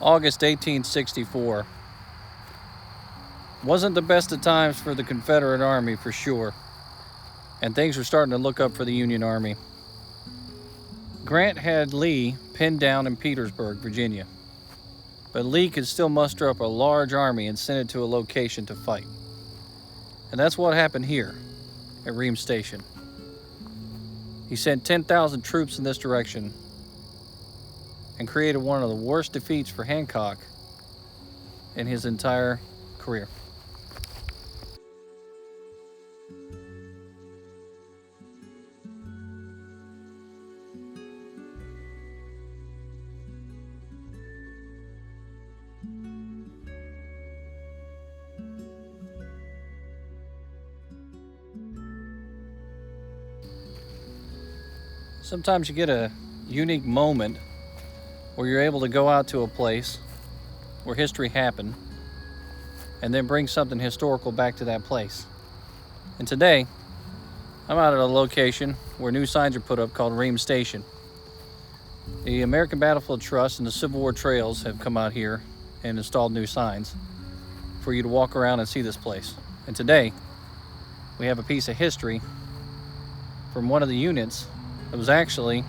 August 1864. Wasn't the best of times for the Confederate Army for sure, and things were starting to look up for the Union Army. Grant had Lee pinned down in Petersburg, Virginia, but Lee could still muster up a large army and send it to a location to fight. And that's what happened here at Reams Station. He sent 10,000 troops in this direction and created one of the worst defeats for Hancock in his entire career. Sometimes you get a unique moment where you're able to go out to a place where history happened and then bring something historical back to that place. And today, I'm out at a location where new signs are put up called Reams Station. The American Battlefield Trust and the Civil War Trails have come out here and installed new signs for you to walk around and see this place. And today, we have a piece of history from one of the units that was actually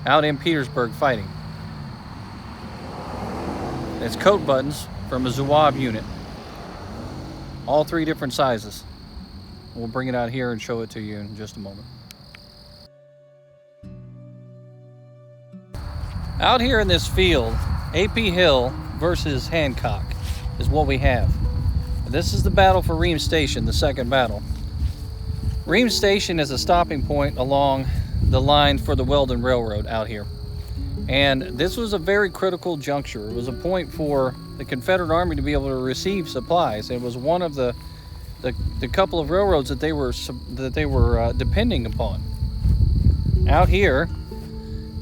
out in Petersburg fighting. It's coat buttons from a Zouave unit. All three different sizes. We'll bring it out here and show it to you in just a moment. Out here in this field, A.P. Hill versus Hancock is what we have. This is the battle for Ream Station, the second battle. Ream Station is a stopping point along the line for the Weldon Railroad out here. And this was a very critical juncture. It was a point for the Confederate Army to be able to receive supplies. It was one of the couple of railroads that they were depending upon. Out here,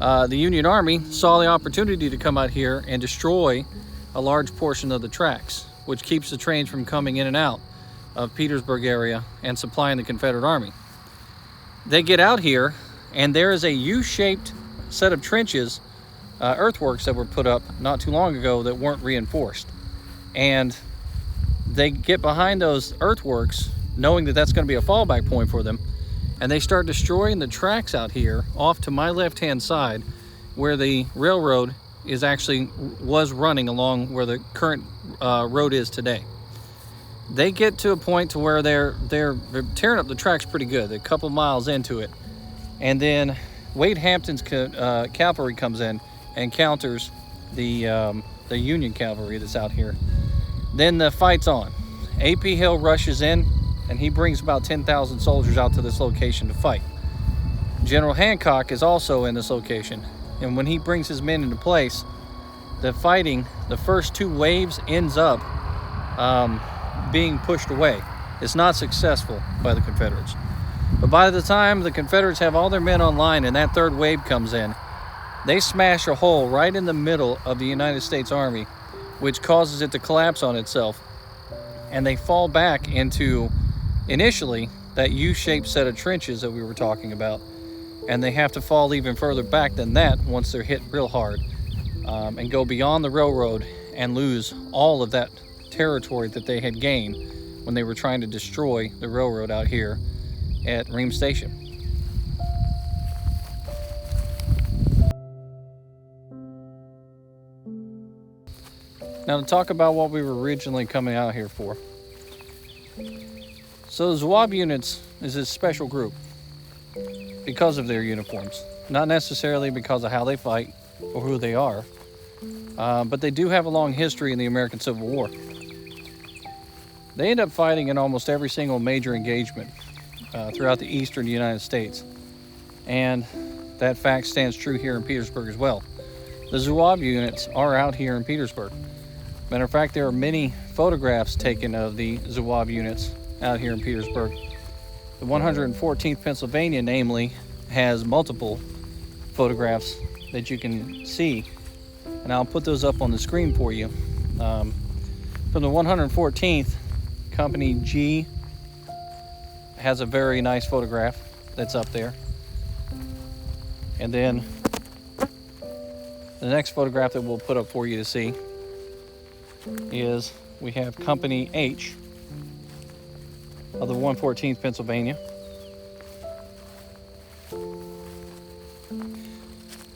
the Union Army saw the opportunity to come out here and destroy a large portion of the tracks, which keeps the trains from coming in and out of Petersburg area and supplying the Confederate Army. They get out here, and there is a U-shaped set of trenches, earthworks that were put up not too long ago that weren't reinforced. And they get behind those earthworks knowing that that's going to be a fallback point for them, and they start destroying the tracks out here off to my left-hand side where the railroad was running along where the current road is today. They get to a point to where they're tearing up the tracks pretty good. They're a couple miles into it. And then Wade Hampton's cavalry comes in and counters the Union cavalry that's out here. Then the fight's on. A.P. Hill rushes in, and he brings about 10,000 soldiers out to this location to fight. General Hancock is also in this location, and when he brings his men into place, the fighting, the first two waves ends up being pushed away. It's not successful by the Confederates. But by the time the Confederates have all their men online and that third wave comes in, they smash a hole right in the middle of the United States Army, which causes it to collapse on itself. And they fall back into, initially, that U-shaped set of trenches that we were talking about. And they have to fall even further back than that once they're hit real hard, and go beyond the railroad and lose all of that territory that they had gained when they were trying to destroy the railroad out here at Reams Station. Now to talk about what we were originally coming out here for. So the Zouave units is a special group because of their uniforms, not necessarily because of how they fight or who they are, but they do have a long history in the American Civil War. They end up fighting in almost every single major engagement throughout the eastern United States. And that fact stands true here in Petersburg as well. The Zouave units are out here in Petersburg. Matter of fact, there are many photographs taken of the Zouave units out here in Petersburg. The 114th Pennsylvania, namely, has multiple photographs that you can see. And I'll put those up on the screen for you. From the 114th, Company G has a very nice photograph that's up there. And then the next photograph that we'll put up for you to see is we have Company H of the 114th Pennsylvania.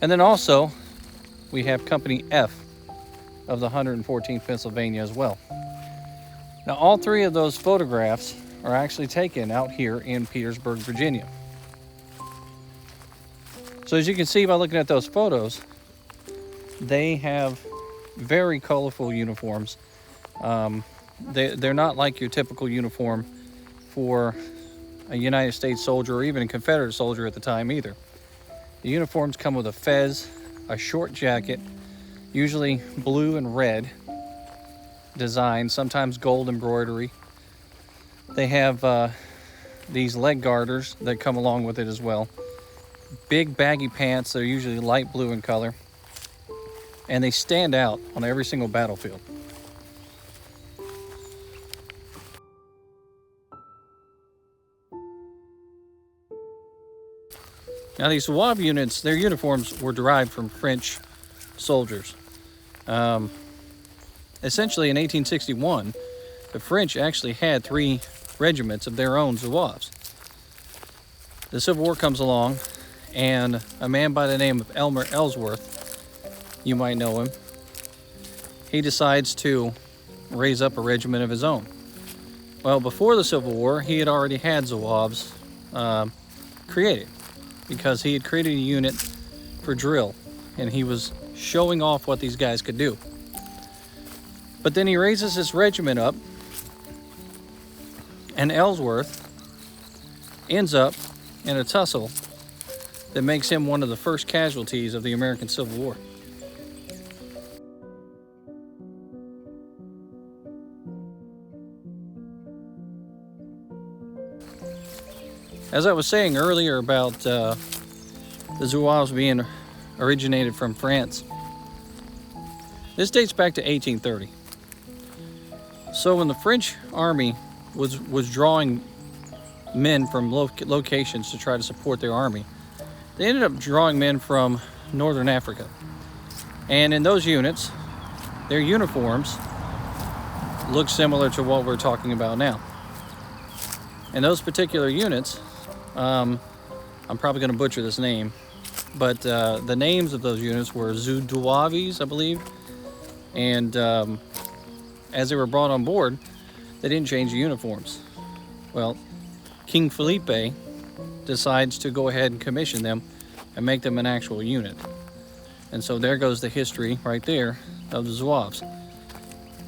And then also we have Company F of the 114th Pennsylvania as well. Now all three of those photographs are actually taken out here in Petersburg, Virginia. So as you can see by looking at those photos, they have very colorful uniforms. They're not like your typical uniform for a United States soldier or even a Confederate soldier at the time either. The uniforms come with a fez, a short jacket, usually blue and red design, sometimes gold embroidery. They have these leg garters that come along with it as well. Big baggy pants that are usually light blue in color, and they stand out on every single battlefield. Now these Zouave units, their uniforms were derived from French soldiers. Essentially in 1861, the French actually had 3 regiments of their own Zouaves. The Civil War comes along, and a man by the name of Elmer Ellsworth, you might know him, he decides to raise up a regiment of his own. Well, before the Civil War, he had already had Zouaves created, because he had created a unit for drill, and he was showing off what these guys could do. But then he raises his regiment up, and Ellsworth ends up in a tussle that makes him one of the first casualties of the American Civil War. As I was saying earlier about the Zouaves being originated from France, this dates back to 1830. So when the French army was drawing men from locations to try to support their army, they ended up drawing men from northern Africa. And in those units, their uniforms look similar to what we're talking about now. And those particular units, I'm probably going to butcher this name, but the names of those units were Zouaves, I believe. And as they were brought on board, they didn't change the uniforms. Well, King Felipe decides to go ahead and commission them and make them an actual unit. And so there goes the history right there of the Zouaves.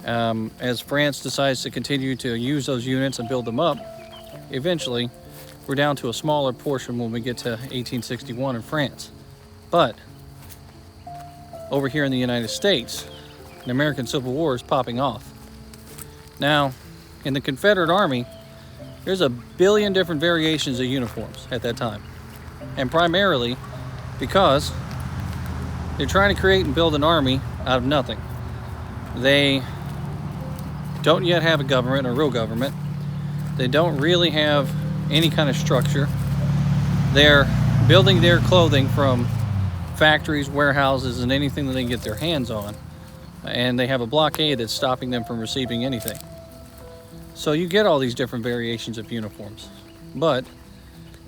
As France decides to continue to use those units and build them up, eventually we're down to a smaller portion when we get to 1861 in France. But over here in the United States, the American Civil War is popping off. Now, in the Confederate Army, there's a billion different variations of uniforms at that time. And primarily because they're trying to create and build an army out of nothing. They don't yet have a government, a real government. They don't really have any kind of structure. They're building their clothing from factories, warehouses, and anything that they can get their hands on. And they have a blockade that's stopping them from receiving anything. So you get all these different variations of uniforms. But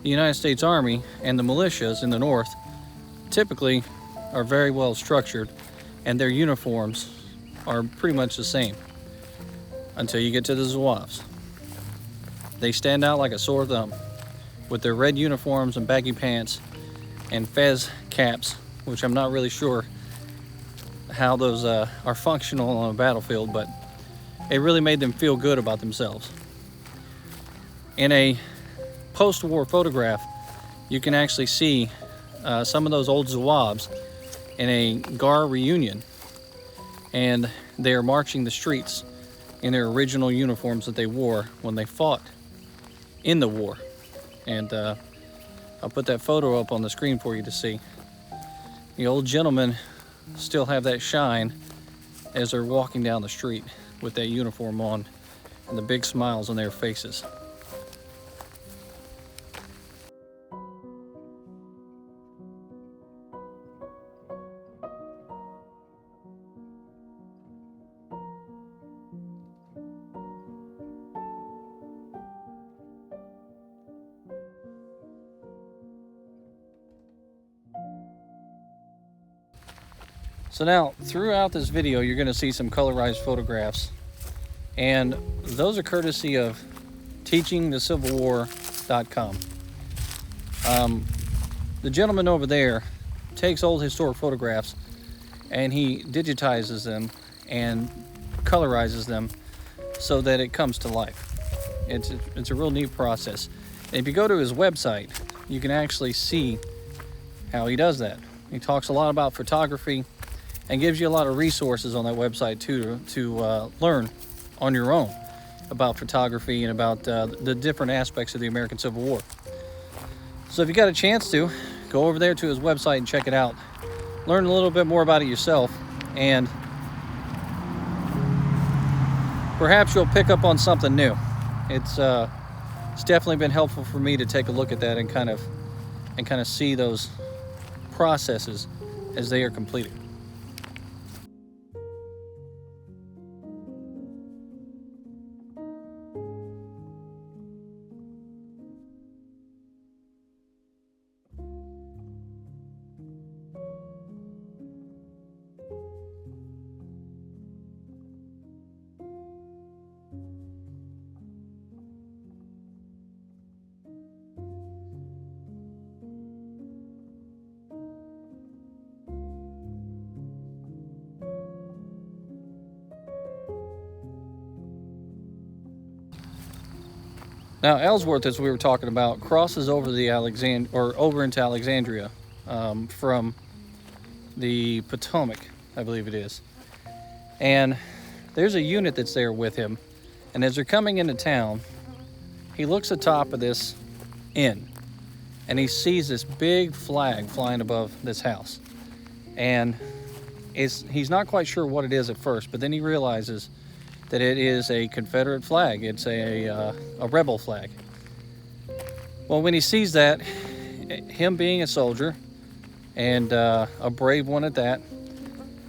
the United States Army and the militias in the North typically are very well structured, and their uniforms are pretty much the same until you get to the Zouaves. They stand out like a sore thumb with their red uniforms and baggy pants and fez caps, which I'm not really sure how those are functional on a battlefield, but it really made them feel good about themselves. In a post-war photograph, you can actually see some of those old Zouaves in a GAR reunion, and they are marching the streets in their original uniforms that they wore when they fought in the war. And I'll put that photo up on the screen for you to see. The old gentlemen still have that shine as they're walking down the street with that uniform on and the big smiles on their faces. So now, throughout this video, you're going to see some colorized photographs, and those are courtesy of teachingthecivil.war.com. The gentleman over there takes old historic photographs and he digitizes them and colorizes them so that it comes to life. It's a real neat process. And if you go to his website, you can actually see how he does that. He talks a lot about photography and gives you a lot of resources on that website too to learn on your own about photography and about the different aspects of the American Civil War. So if you got a chance to, go over there to his website and check it out. Learn a little bit more about it yourself, and perhaps you'll pick up on something new. It's definitely been helpful for me to take a look at that and kind of see those processes as they are completed. Now, Ellsworth, as we were talking about, crosses over the over into Alexandria from the Potomac, I believe it is. And there's a unit that's there with him. And as they're coming into town, he looks atop of this inn, and he sees this big flag flying above this house. And he's not quite sure what it is at first, but then he realizes that it is a Confederate flag. It's a rebel flag. Well, when he sees that, him being a soldier, and a brave one at that,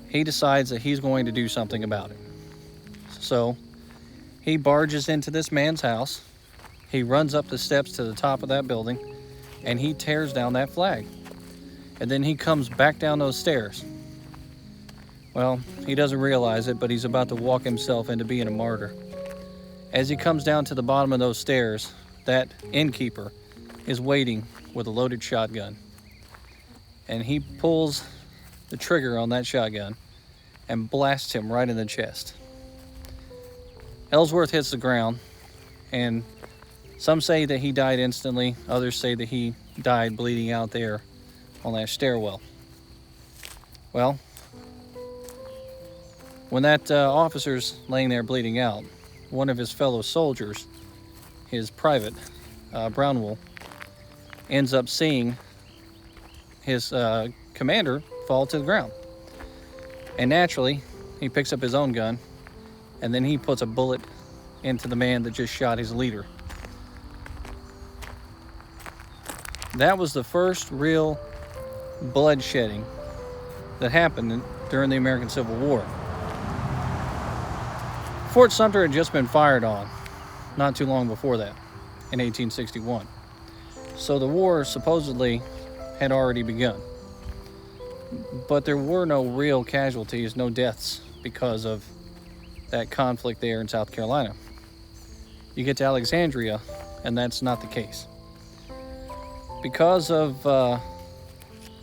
he decides that he's going to do something about it. So he barges into this man's house, he runs up the steps to the top of that building, and he tears down that flag. And then he comes back down those stairs. Well, he doesn't realize it, but he's about to walk himself into being a martyr. As he comes down to the bottom of those stairs, that innkeeper is waiting with a loaded shotgun. And he pulls the trigger on that shotgun and blasts him right in the chest. Ellsworth hits the ground, and some say that he died instantly. Others say that he died bleeding out there on that stairwell. Well, when that officer's laying there bleeding out, one of his fellow soldiers, his private, Brownell, ends up seeing his commander fall to the ground. And naturally, he picks up his own gun, and then he puts a bullet into the man that just shot his leader. That was the first real bloodshedding that happened during the American Civil War. Fort Sumter had just been fired on not too long before that, in 1861. So the war supposedly had already begun. But there were no real casualties, no deaths because of that conflict there in South Carolina. You get to Alexandria, and that's not the case. Because of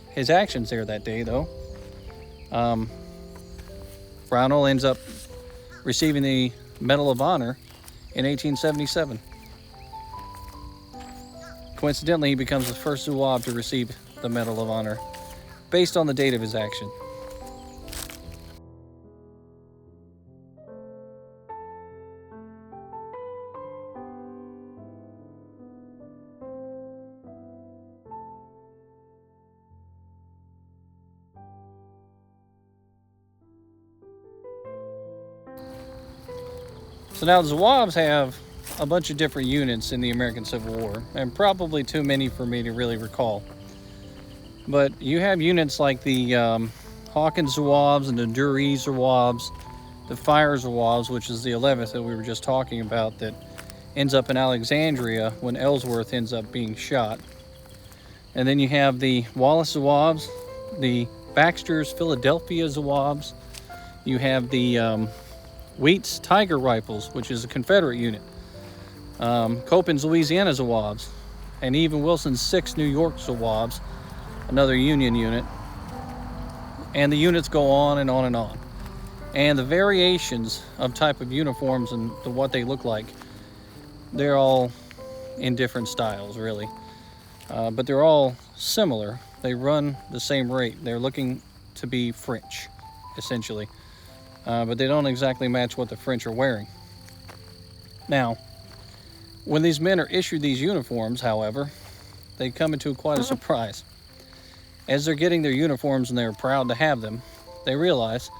his actions there that day, though, Brownell ends up receiving the Medal of Honor in 1877. Coincidentally, he becomes the first Zouave to receive the Medal of Honor based on the date of his action. So now the Zouaves have a bunch of different units in the American Civil War, and probably too many for me to really recall. But you have units like the Hawkins Zouaves and the Dury Zouaves, the Fire Zouaves, which is the 11th that we were just talking about, that ends up in Alexandria when Ellsworth ends up being shot. And then you have the Wallace Zouaves, the Baxter's Philadelphia Zouaves. You have the Wheat's Tiger Rifles, which is a Confederate unit. Copin's Louisiana Zouaves, and even Wilson's 6 New York Zouaves, another Union unit. And the units go on and on and on. And the variations of type of uniforms and what they look like, they're all in different styles, really. But they're all similar. They run the same rate. They're looking to be French, essentially. But they don't exactly match what the French are wearing. Now, when these men are issued these uniforms, however, they come into quite a surprise. As they're getting their uniforms and they're proud to have them, they realize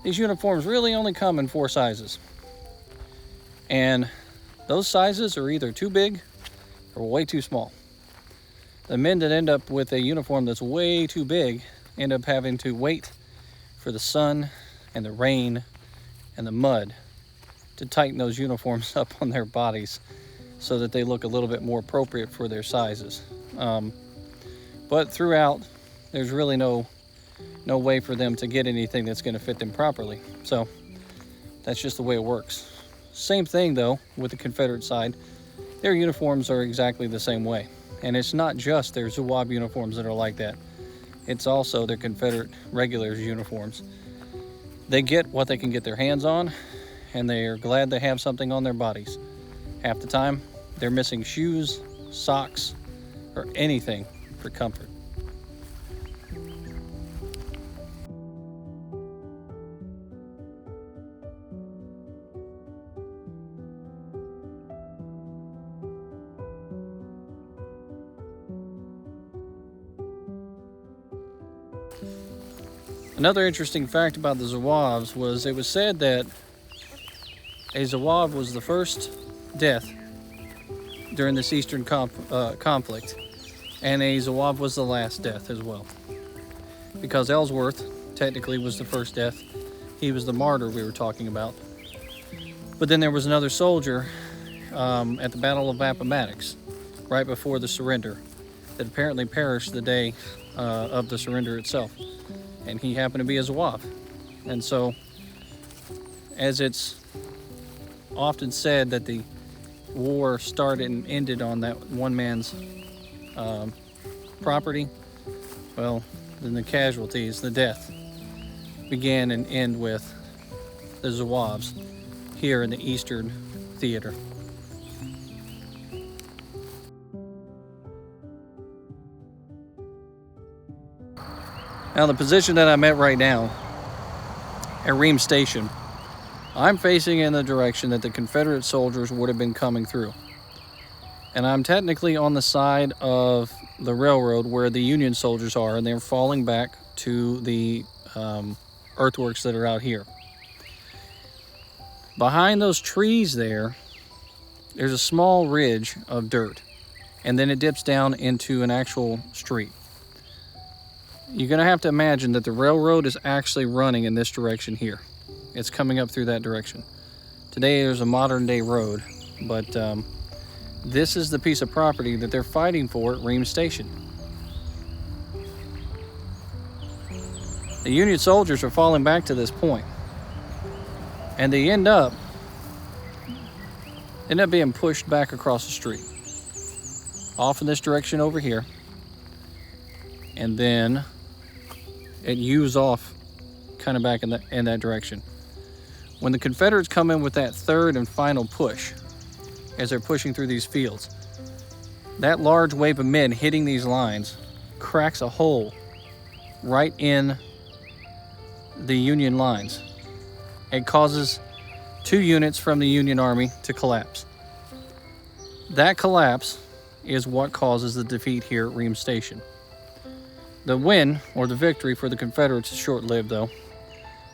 these uniforms really only come in 4 sizes. And those sizes are either too big or way too small. The men that end up with a uniform that's way too big end up having to wait for the sun and the rain and the mud to tighten those uniforms up on their bodies so that they look a little bit more appropriate for their sizes. But throughout, there's really no way for them to get anything that's going to fit them properly. So that's just the way it works. Same thing though with the Confederate side. Their uniforms are exactly the same way. And it's not just their Zouave uniforms that are like that. It's also their Confederate regulars uniforms. They get what they can get their hands on, and they are glad they have something on their bodies. Half the time, they're missing shoes, socks, or anything for comfort. Another interesting fact about the Zouaves was it was said that a Zouave was the first death during this Eastern conflict, and a Zouave was the last death as well. Because Ellsworth technically was the first death. He was the martyr we were talking about. But then there was another soldier at the Battle of Appomattox, right before the surrender, that apparently perished the day of the surrender itself. And he happened to be a Zouave. And so, as it's often said that the war started and ended on that one man's property, well, then the casualties, the death, began and end with the Zouaves here in the Eastern Theater. Now, the position that I'm at right now, at Reams Station, I'm facing in the direction that the Confederate soldiers would have been coming through. And I'm technically on the side of the railroad where the Union soldiers are, and they're falling back to the earthworks that are out here. Behind those trees there's a small ridge of dirt, and then it dips down into an actual street. You're going to have to imagine that the railroad is actually running in this direction here. It's coming up through that direction. Today there's a modern day road, but this is the piece of property that they're fighting for at Ream Station. The Union soldiers are falling back to this point, and they end up being pushed back across the street, off in this direction over here, and then it hews off kind of back in that direction. When the Confederates come in with that third and final push, as they're pushing through these fields, that large wave of men hitting these lines cracks a hole right in the Union lines. It causes 2 units from the Union Army to collapse. That collapse is what causes the defeat here at Ream Station. The win, or the victory, for the Confederates is short-lived, though,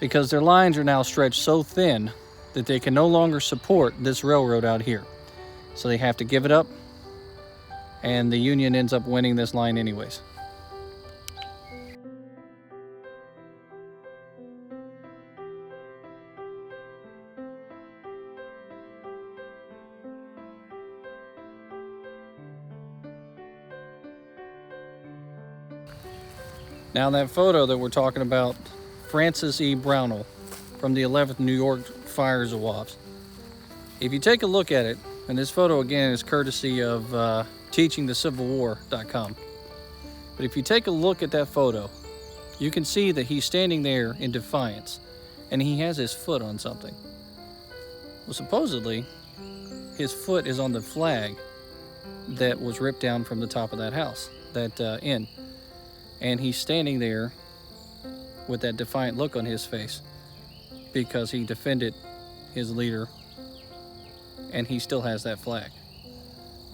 because their lines are now stretched so thin that they can no longer support this railroad out here. So they have to give it up, and the Union ends up winning this line anyways. Now that photo that we're talking about, Francis E. Brownell from the 11th New York Fire Zouaves. If you take a look at it, and this photo again is courtesy of teachingthecivilwar.com. But if you take a look at that photo, you can see that he's standing there in defiance, and he has his foot on something. Well, supposedly, his foot is on the flag that was ripped down from the top of that house, that inn. And he's standing there with that defiant look on his face because he defended his leader, and he still has that flag.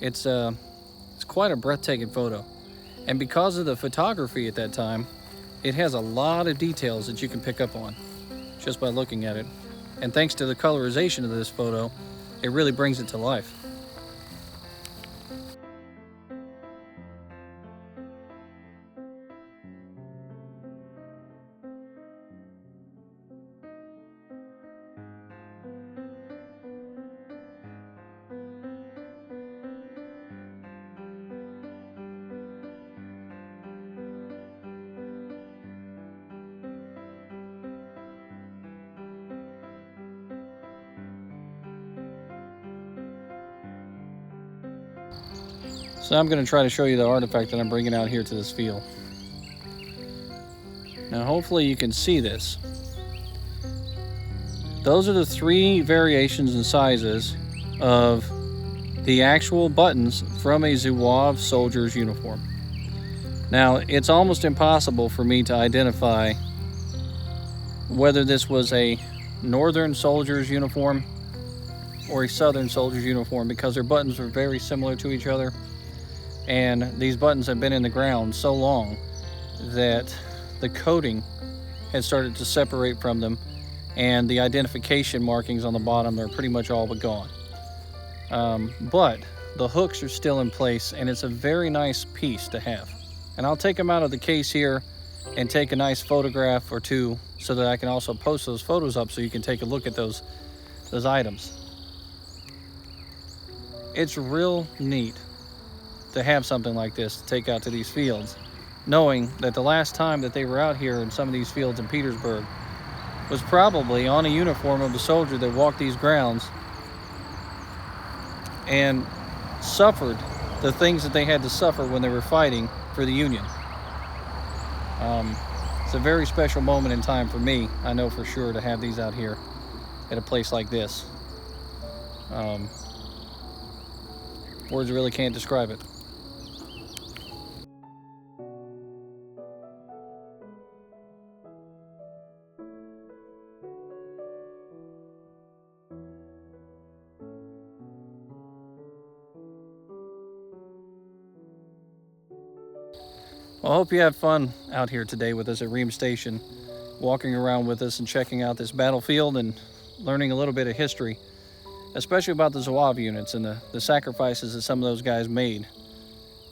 It's quite a breathtaking photo. And because of the photography at that time, it has a lot of details that you can pick up on just by looking at it. And thanks to the colorization of this photo, it really brings it to life. So I'm going to try to show you the artifact that I'm bringing out here to this field. Now hopefully you can see this. Those are the 3 variations and sizes of the actual buttons from a Zouave Soldiers uniform. Now it's almost impossible for me to identify whether this was a Northern Soldiers uniform or a Southern Soldiers uniform because their buttons were very similar to each other. And these buttons have been in the ground so long that the coating has started to separate from them, and the identification markings on the bottom are pretty much all but gone. But the hooks are still in place, and it's a very nice piece to have. And I'll take them out of the case here and take a nice photograph or 2 so that I can also post those photos up so you can take a look at those items. It's real neat to have something like this to take out to these fields, knowing that the last time that they were out here in some of these fields in Petersburg was probably on a uniform of a soldier that walked these grounds and suffered the things that they had to suffer when they were fighting for the Union. It's a very special moment in time for me, I know for sure, to have these out here at a place like this. Words really can't describe it. Well, I hope you have fun out here today with us at Ream Station, walking around with us and checking out this battlefield and learning a little bit of history, especially about the Zouave units and the sacrifices that some of those guys made,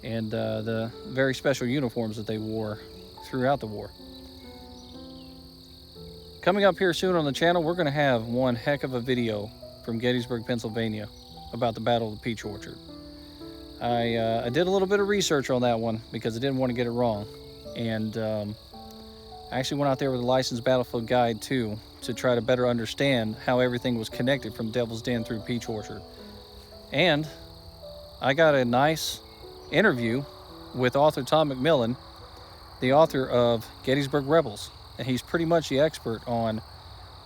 and the very special uniforms that they wore throughout the war. Coming up here soon on the channel, we're going to have one heck of a video from Gettysburg, Pennsylvania about the Battle of the Peach Orchard. I did a little bit of research on that one because I didn't want to get it wrong, and I actually went out there with a licensed battlefield guide too to try to better understand how everything was connected from Devil's Den through Peach Orchard. And I got a nice interview with author Tom McMillan, the author of Gettysburg Rebels, and he's pretty much the expert on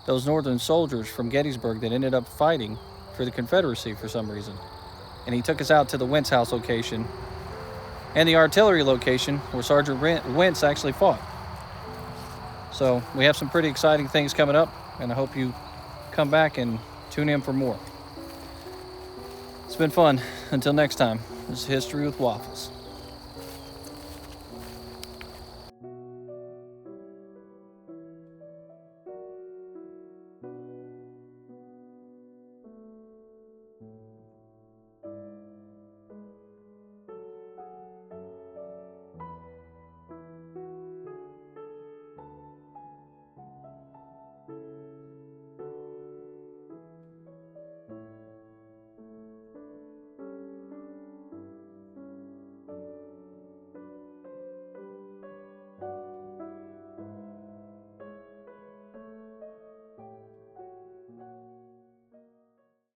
those Northern soldiers from Gettysburg that ended up fighting for the Confederacy for some reason. And he took us out to the Wentz House location and the artillery location where Sergeant Wentz actually fought. So we have some pretty exciting things coming up, and I hope you come back and tune in for more. It's been fun. Until next time, this is History with Waffles.